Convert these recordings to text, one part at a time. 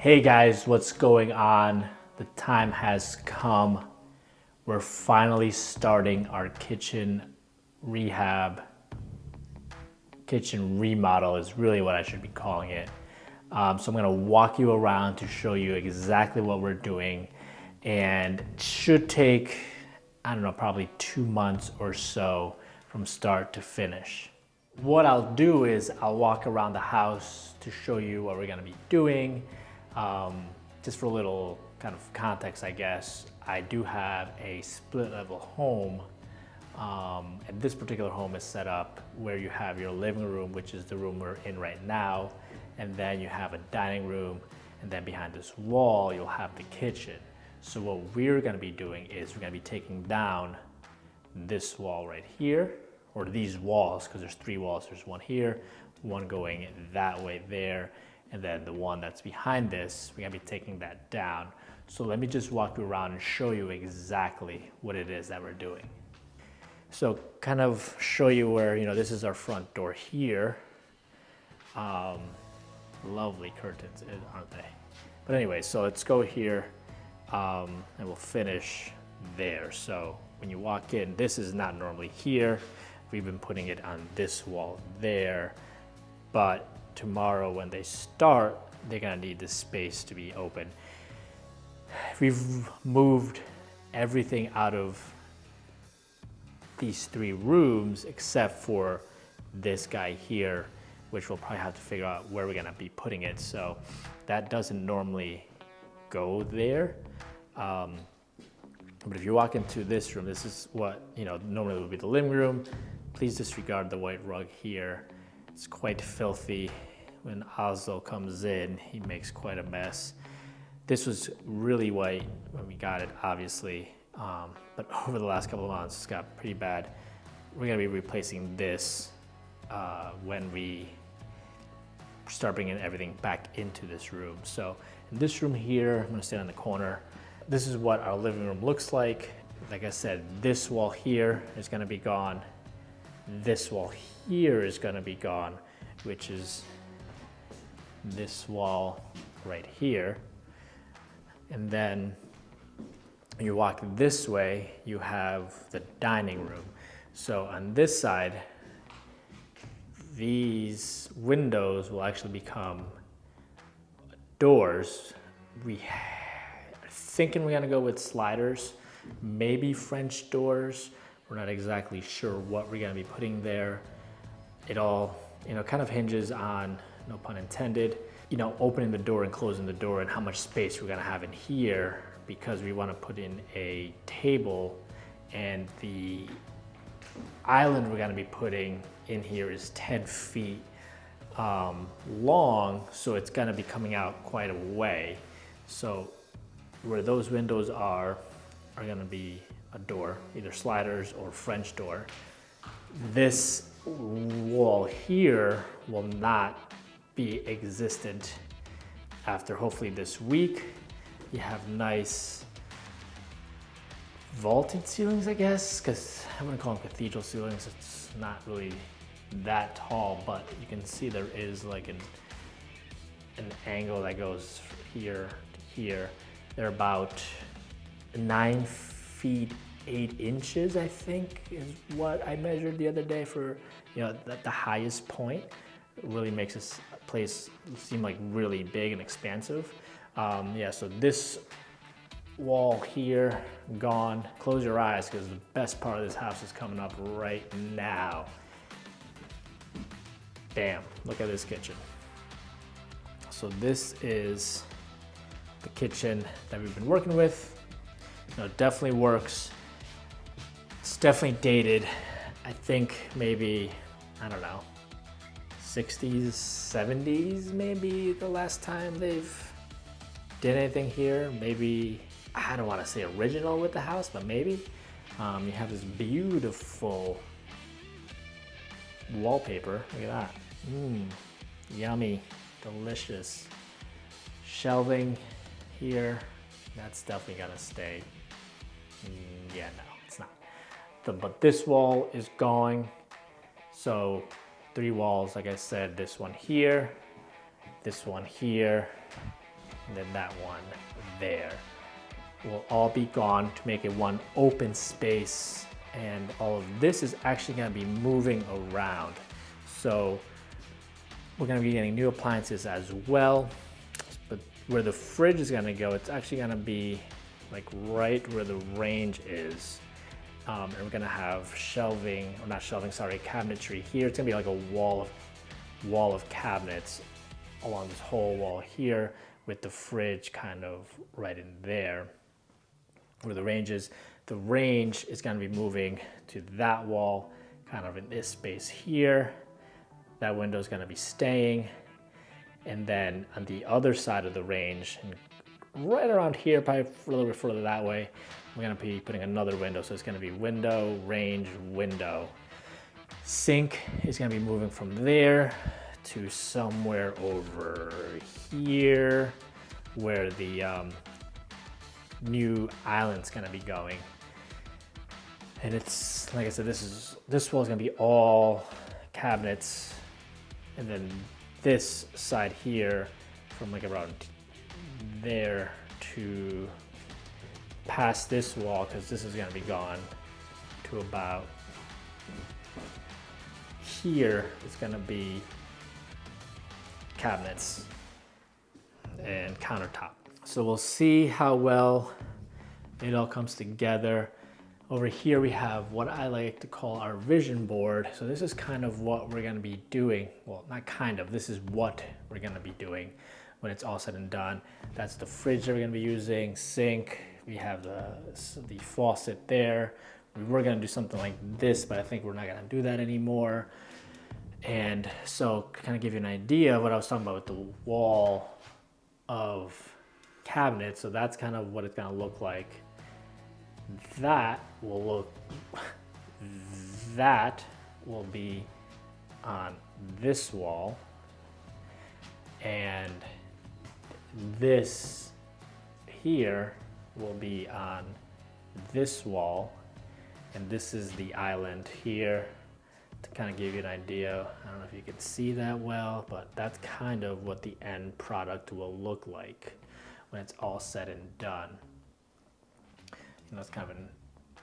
Hey guys, what's going on? The time has come. We're finally starting our kitchen rehab. Kitchen remodel is really what I should be calling it. So I'm gonna walk you around to show you exactly what we're doing, and it should take, I don't know, probably 2 months or so from start to finish. What I'll do is I'll walk around the house to show you what we're gonna be doing. Just for a little kind of context, I guess, I do have a split level home. And this particular home is set up where you have your living room, which is the room we're in right now, and then you have a dining room, and then behind this wall, you'll have the kitchen. So what we're gonna be doing is we're gonna be taking down this wall right here, or these walls, because there's 3 walls. There's one here, one going that way there, and then the one that's behind this, we're gonna be taking that down. So let me just walk you around and show you exactly what it is that we're doing. So kind of show you where, this is our front door here. Lovely curtains, aren't they? But anyway, so let's go here, and we'll finish there. So when you walk in, this is not normally here. We've been putting it on this wall there, but tomorrow when they start, they're gonna need this space to be open. We've moved everything out of these 3 rooms except for this guy here, which we'll probably have to figure out where we're gonna be putting it. So that doesn't normally go there. But if you walk into this room, this is what normally would be the living room. Please disregard the white rug here. It's quite filthy. When Oslo comes in, he makes quite a mess. This was really white when we got it, obviously, but over the last couple of months, it's got pretty bad. We're gonna be replacing this when we start bringing everything back into this room. So in this room here, I'm gonna stand in the corner. This is what our living room looks like. Like I said, this wall here is gonna be gone. This wall here is gonna be gone, which is this wall right here. And then when you walk this way, you have the dining room. So on this side, these windows will actually become doors. We are thinking we're gonna go with sliders, maybe French doors. We're not exactly sure what we're gonna be putting there. It all, kind of hinges on, no pun intended, opening the door and closing the door and how much space we're gonna have in here, because we wanna put in a table, and the island we're gonna be putting in here is 10 feet long, so it's gonna be coming out quite a way. So where those windows are gonna be a door, either sliders or French door. This wall here will not be existent after hopefully this week. You have nice vaulted ceilings, I guess, because I wouldn't call them cathedral ceilings. It's not really that tall, but you can see there is like an angle that goes here to here. They're about 9 feet 8 inches, I think, is what I measured the other day for the highest point. It really makes this place seem like really big and expansive. So this wall here gone. Close your eyes, because the best part of this house is coming up right now. Bam, look at this kitchen. So this is the kitchen that we've been working with. It definitely works. It's definitely dated. I think maybe, I don't know, 60s, 70s, maybe the last time they've did anything here. Maybe, I don't want to say original with the house, but maybe. You have this beautiful wallpaper. Look at that. Yummy, delicious. Shelving here, that's definitely gonna stay. Yeah, no, it's not. But this wall is going. So 3 walls, like I said, this one here, and then that one there will all be gone to make it one open space. And all of this is actually going to be moving around. So we're going to be getting new appliances as well. But where the fridge is going to go, it's actually going to be like right where the range is. And we're going to have shelving, or not shelving, sorry, cabinetry here. It's going to be like a wall of cabinets along this whole wall here, with the fridge kind of right in there where the range is. The range is going to be moving to that wall, kind of in this space here. That window is going to be staying. And then on the other side of the range, and right around here, probably a little bit further that way, we're going to be putting another window. So it's going to be window, range, window. Sink is going to be moving from there to somewhere over here where the new island's going to be going. And it's, like I said, this wall is going to be all cabinets, and then this side here from like around there to past this wall, because this is going to be gone, to about here is going to be cabinets and countertop. So we'll see how well it all comes together. Over here we have what I like to call our vision board. So this is kind of what we're going to be doing. Well, not kind of, this is what we're going to be doing when it's all said and done. That's the fridge that we're going to be using, sink. We have the faucet there. We were going to do something like this, but I think we're not going to do that anymore. And so to kind of give you an idea of what I was talking about with the wall of cabinets, so that's kind of what it's going to look like. That will be on this wall, and this here will be on this wall, and this is the island here. To kind of give you an idea, I don't know if you can see that well, but that's kind of what the end product will look like when it's all said and done. And that's kind of a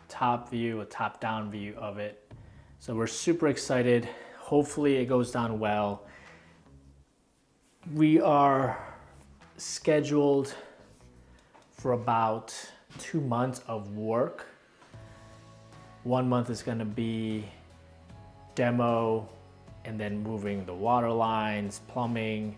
top view, a top-down view of it. So we're super excited. Hopefully it goes down well. We are scheduled for about 2 months of work. 1 month is going to be demo, and then moving the water lines, plumbing,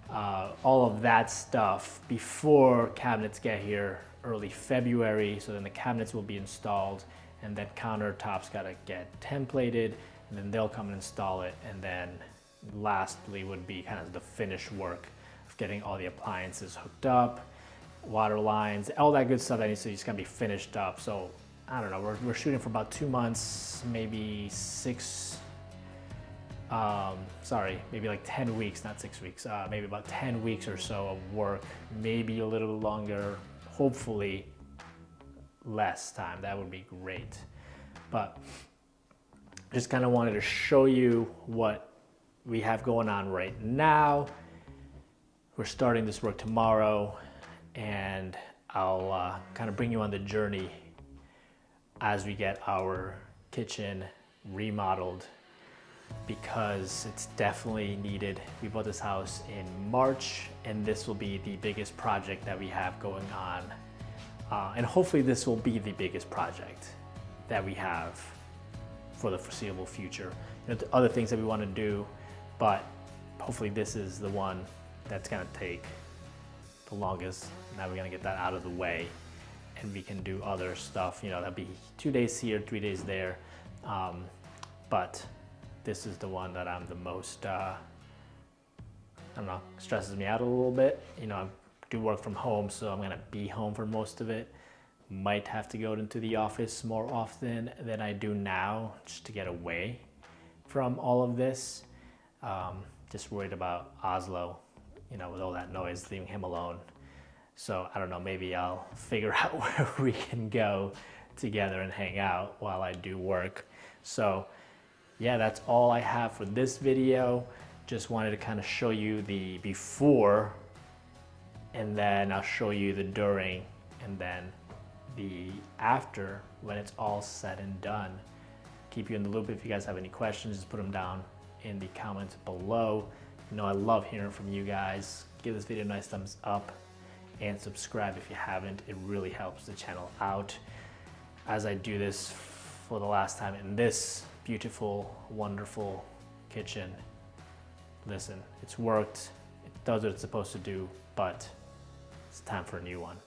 all of that stuff before cabinets get here early February. So then the cabinets will be installed, and then countertops got to get templated, and then they'll come and install it. And then lastly would be kind of the finished work of getting all the appliances hooked up, water lines, all that good stuff that needs to just gonna be finished up. So I don't know, we're shooting for about 2 months, maybe maybe like 10 weeks, not 6 weeks, maybe about 10 weeks or so of work, maybe a little longer, hopefully less time. That would be great. But just kind of wanted to show you what we have going on right now. We're starting this work tomorrow, and I'll kind of bring you on the journey as we get our kitchen remodeled, because it's definitely needed. We bought this house in March, and this will be the biggest project that we have going on. And hopefully this will be the biggest project that we have for the foreseeable future. You know, other things that we want to do, but hopefully this is the one that's gonna take the longest. Now we're gonna get that out of the way, and we can do other stuff. You know, that'll be 2 days here, 3 days there. But this is the one that I'm the most, I don't know, stresses me out a little bit. You know, I do work from home, so I'm gonna be home for most of it. Might have to go into the office more often than I do now, just to get away from all of this. Just worried about Oslo, you know, with all that noise, leaving him alone. So I don't know, maybe I'll figure out where we can go together and hang out while I do work. So yeah, that's all I have for this video. Just wanted to kind of show you the before and then I'll show you the during and then the after when it's all said and done. Keep you in the loop. If you guys have any questions, just put them down in the comments below. You know I love hearing from you guys. Give this video a nice thumbs up and subscribe if you haven't. It really helps the channel out as I do this for the last time in this beautiful, wonderful kitchen. Listen, it's worked, it does what it's supposed to do, but it's time for a new one.